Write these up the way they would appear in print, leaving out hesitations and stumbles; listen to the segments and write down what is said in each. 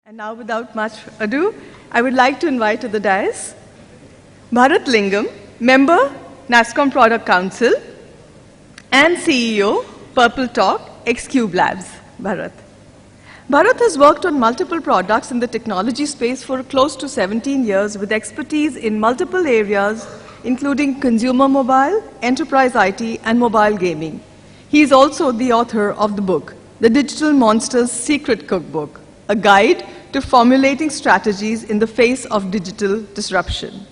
And now, without much ado, I would like to invite to the dais Bharath Lingam, member, NASSCOM Product Council, and CEO, Purple Talk, X-Cube Labs. Bharath. Bharath has worked on multiple products in the technology space for close to 17 years with expertise in multiple areas, including consumer mobile, enterprise IT, and mobile gaming. He is also the author of the book, The Digital Monster's Secret Cookbook, a guide to formulating strategies in the face of digital disruption.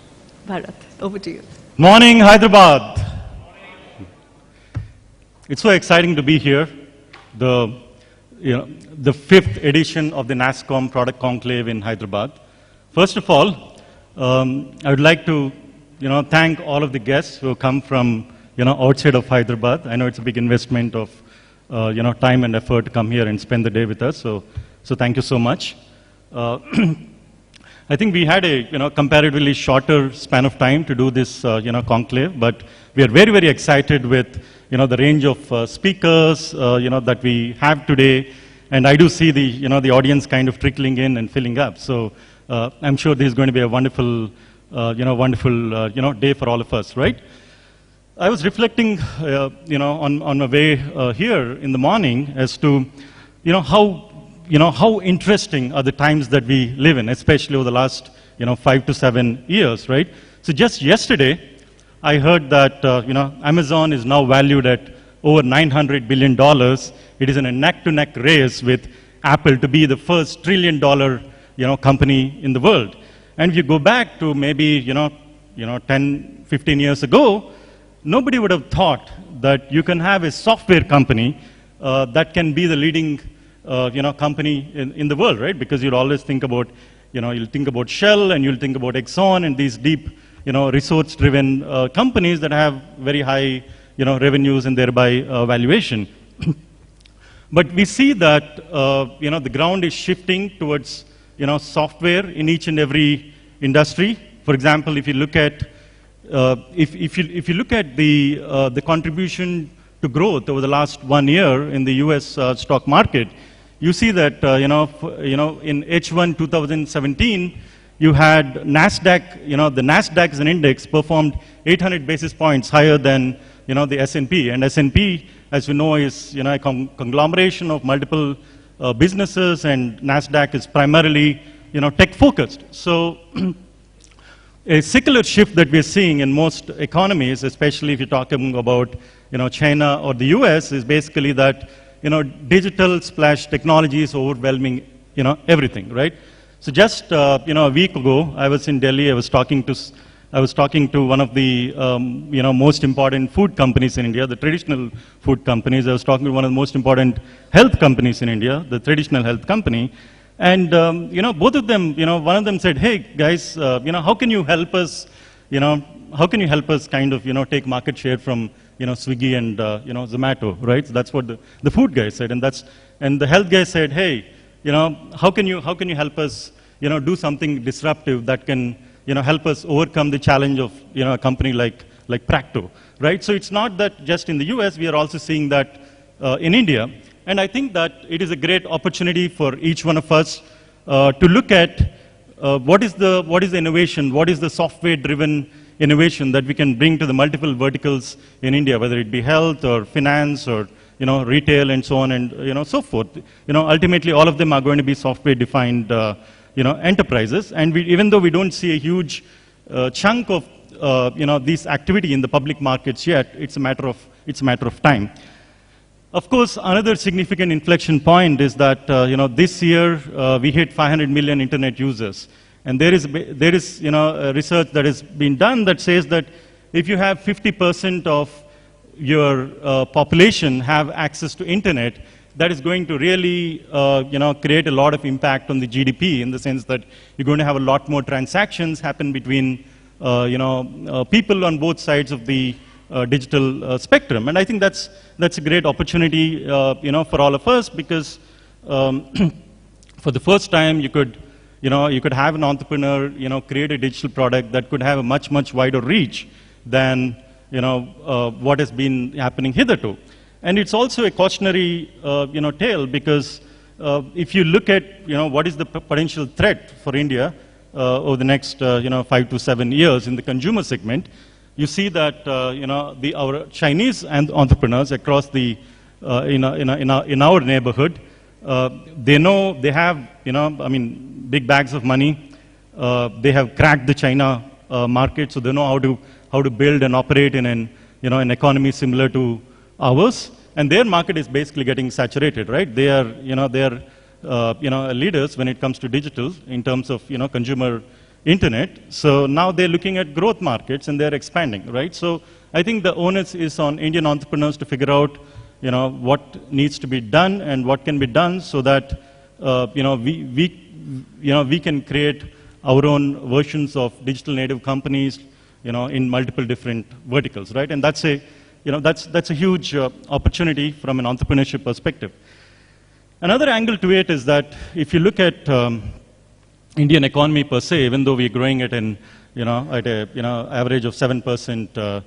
Bharath, over to you. Morning, Hyderabad. It's so exciting to be here. The fifth edition of the NASSCOM Product Conclave in Hyderabad. First of all, I would like to thank all of the guests who come from outside of Hyderabad. I know it's a big investment of time and effort to come here and spend the day with us. So thank you so much. I think we had a comparatively shorter span of time to do this conclave, but we are very, very excited with the range of speakers that we have today, and I do see the audience kind of trickling in and filling up. So I'm sure this is going to be a wonderful day for all of us, right? I was reflecting on my way here in the morning as to how interesting are the times that we live in, especially over the last 5 to 7 years, right? So just yesterday, I heard that Amazon is now valued at over $900 billion. It is in a neck-to-neck race with Apple to be the first $1 trillion company in the world. And if you go back to maybe 10, 15 years ago, nobody would have thought that you can have a software company that can be the leading company in the world, right? Because you'll always think about, you'll think about Shell and you'll think about Exxon and these deep, resource-driven companies that have very high, revenues and thereby valuation. But we see that, the ground is shifting towards, software in each and every industry. For example, if you look at, if you look at the contribution to growth over the last 1 year in the U.S. Stock market, you see that in H1 2017, you had NASDAQ. The NASDAQ as an index performed 800 basis points higher than the S&P. And S&P, as we know, is a conglomeration of multiple businesses, and NASDAQ is primarily tech focused. So a secular shift that we're seeing in most economies, especially if you're talking about China or the US, is basically that digital / technology is overwhelming everything, right? So just a week ago, I was in Delhi. I was talking to one of the most important food companies in India, the traditional food companies. I was talking to one of the most important health companies in India, the traditional health company. And both of them, one of them said, "Hey guys, how can you help us? How can you help us kind of take market share from Swiggy and Zomato, right?" So that's what the food guy said, and the health guy said, "Hey, how can you help us do something disruptive that can help us overcome the challenge of a company like Practo, right?" So it's not that just in the US, we are also seeing that in India. And I think that it is a great opportunity for each one of us to look at what is the innovation, what is the software-driven innovation that we can bring to the multiple verticals in India, whether it be health or finance or retail and so on and so forth. Ultimately, all of them are going to be software-defined enterprises. And even though we don't see a huge chunk of this activity in the public markets yet, it's a matter of time. Of course, another significant inflection point is that this year we hit 500 million internet users, and there is research that has been done that says that if you have 50% of your population have access to internet, that is going to really create a lot of impact on the GDP, in the sense that you're going to have a lot more transactions happen between people on both sides of the digital spectrum. And I think that's a great opportunity for all of us, because for the first time you could have an entrepreneur create a digital product that could have a much wider reach than what has been happening hitherto. And it's also a cautionary tale, because if you look at, what is the potential threat for India over the next, 5 to 7 years in the consumer segment, you see that, our Chinese and entrepreneurs across the, in our neighborhood, they know they have, big bags of money. They have cracked the China market, so they know how to build and operate in an economy similar to ours. And their market is basically getting saturated, right? They are, leaders when it comes to digital in terms of, consumer internet. So now they're looking at growth markets and they're expanding, right? So I think the onus is on Indian entrepreneurs to figure out, what needs to be done and what can be done so that, we can create our own versions of digital native companies, in multiple different verticals, right? And that's a huge opportunity from an entrepreneurship perspective. Another angle to it is that if you look at Indian economy per se, even though we're growing at an average of 7%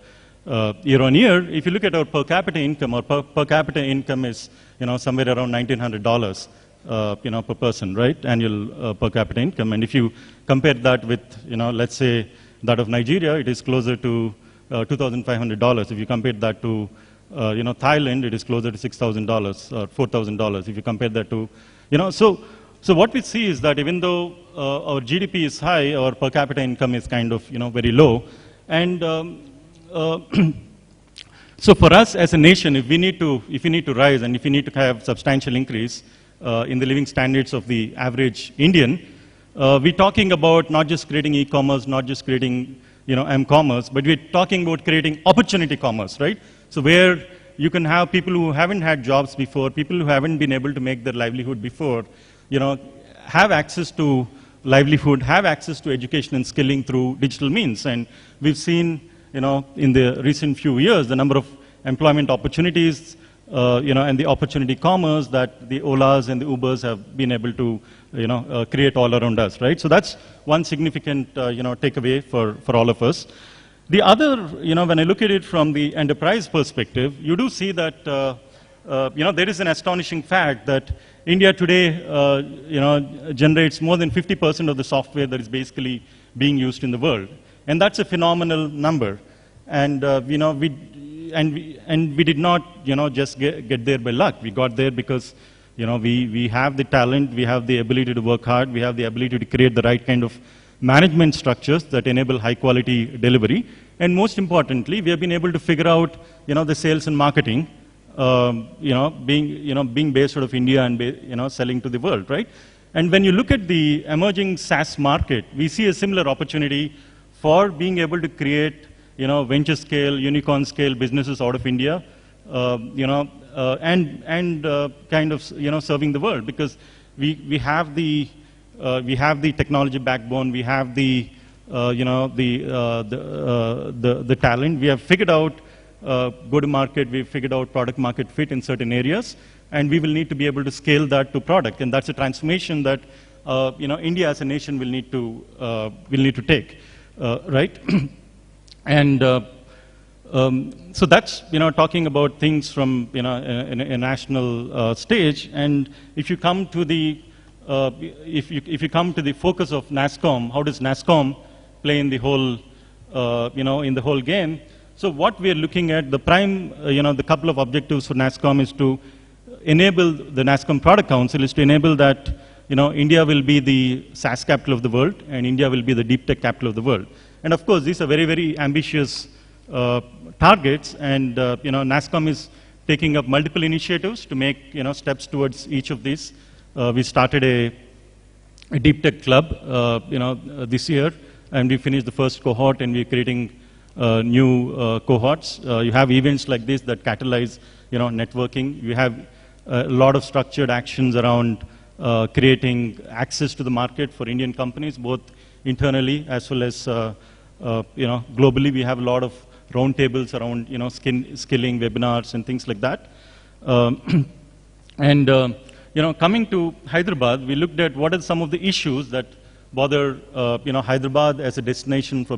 year on year, if you look at our per capita income, is somewhere around $1,900 per person, right? Annual per capita income. And if you compare that with let's say that of Nigeria, it is closer to $2,500. If you compare that to Thailand, it is closer to $6,000 or $4,000. If you compare that to so what we see is that even though our GDP is high, our per capita income is kind of very low, and so for us as a nation, if we need to rise and if we need to have substantial increase in the living standards of the average Indian, we're talking about not just creating e-commerce, not just creating m-commerce, but we're talking about creating opportunity commerce, right? So where you can have people who haven't had jobs before, people who haven't been able to make their livelihood before, have access to livelihood, have access to education and skilling through digital means. And we've seen, in the recent few years, the number of employment opportunities, and the opportunity commerce that the Olas and the Ubers have been able to, create all around us, right? So that's one significant, takeaway for all of us. The other, when I look at it from the enterprise perspective, you do see that, there is an astonishing fact that India today, generates more than 50% of the software that is basically being used in the world. And that's a phenomenal number. And, we did not, just get there by luck. We got there because, we have the talent, we have the ability to work hard, we have the ability to create the right kind of management structures that enable high quality delivery. And most importantly, we have been able to figure out, the sales and marketing, being based out of India and, selling to the world, right? And when you look at the emerging SaaS market, we see a similar opportunity for being able to create, venture scale, unicorn scale businesses out of India, and kind of, serving the world, because we have the technology backbone, we have the talent, we have figured out go-to-market, we've figured out product market fit in certain areas, and we will need to be able to scale that to product, and that's a transformation that India as a nation will need to take, right? And so that's talking about things from in a national stage, and if you come to the if you come to the focus of NASSCOM, how does NASSCOM play in the whole in the whole game? So what we are looking at, the prime the couple of objectives for NASSCOM is to enable the NASSCOM Product Council is to enable that India will be the SaaS capital of the world and India will be the deep tech capital of the world. And of course, these are very, very ambitious targets, and NASSCOM is taking up multiple initiatives to make steps towards each of these. We started a deep tech club this year, and we finished the first cohort, and we're creating new cohorts. You have events like this that catalyze networking. You have a lot of structured actions around creating access to the market for Indian companies, both internally as well as globally. We have a lot of roundtables around skilling, webinars, and things like that. And coming to Hyderabad, we looked at what are some of the issues that bother Hyderabad as a destination for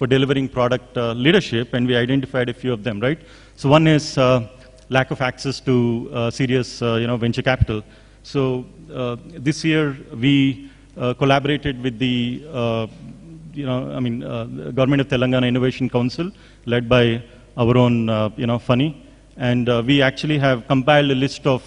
delivering product leadership, and we identified a few of them, right? So one is lack of access to serious venture capital. So this year we collaborated with the Government of Telangana Innovation Council, led by our own Funny, and we actually have compiled a list of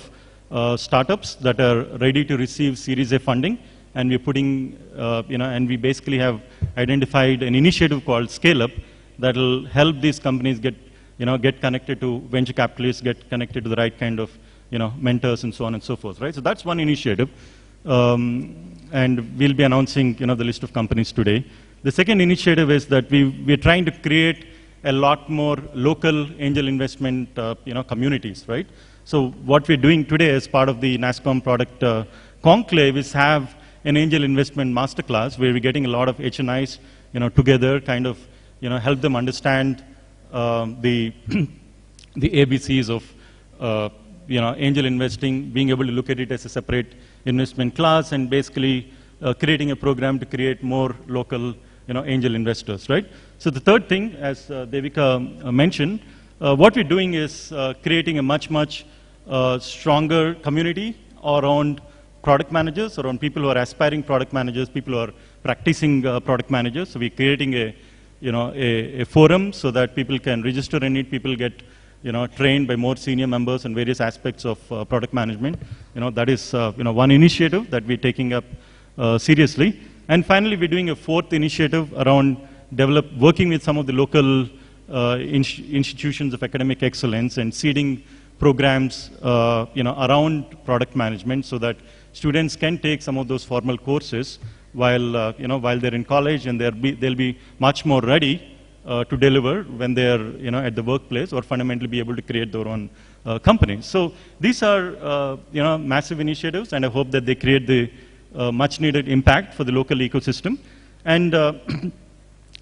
startups that are ready to receive Series A funding, and we're putting and we basically have identified an initiative called Scale Up that will help these companies get connected to venture capitalists, get connected to the right kind of mentors and so on and so forth, right? So that's one initiative, and we'll be announcing the list of companies today. The second initiative is that we're trying to create a lot more local angel investment communities, right? So what we're doing today as part of the NASSCOM Product Conclave is have an angel investment masterclass where we're getting a lot of HNIs together, kind of help them understand the ABCs of angel investing, being able to look at it as a separate investment class, and basically creating a program to create more local angel investors, right? So the third thing, as Devika mentioned, what we're doing is creating a much stronger community around product managers, around people who are aspiring product managers, people who are practicing product managers. So we're creating a forum so that people can register in it, people get trained by more senior members in various aspects of product management. That is one initiative that we're taking up seriously. And finally, we're doing a fourth initiative around working with some of the local institutions of academic excellence and seeding programs around product management so that students can take some of those formal courses while they're in college, and they'll be much more ready to deliver when they're at the workplace, or fundamentally be able to create their own companies. So these are massive initiatives, and I hope that they create the much needed impact for the local ecosystem. And the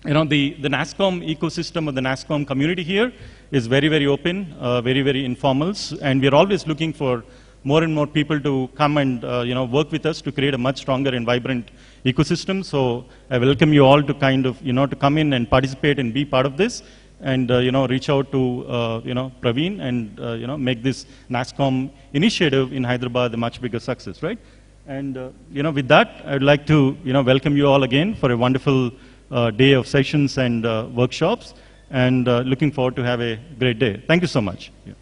NASSCOM ecosystem or the NASSCOM community here is very open, very informal, and we're always looking for more and more people to come and work with us to create a much stronger and vibrant ecosystem. So I welcome you all to kind of to come in and participate and be part of this, and reach out to Praveen and make this NASSCOM initiative in Hyderabad a much bigger success, right? And with that, I'd like to welcome you all again for a wonderful day of sessions and workshops, and looking forward to have a great day. Thank you so much. Yeah.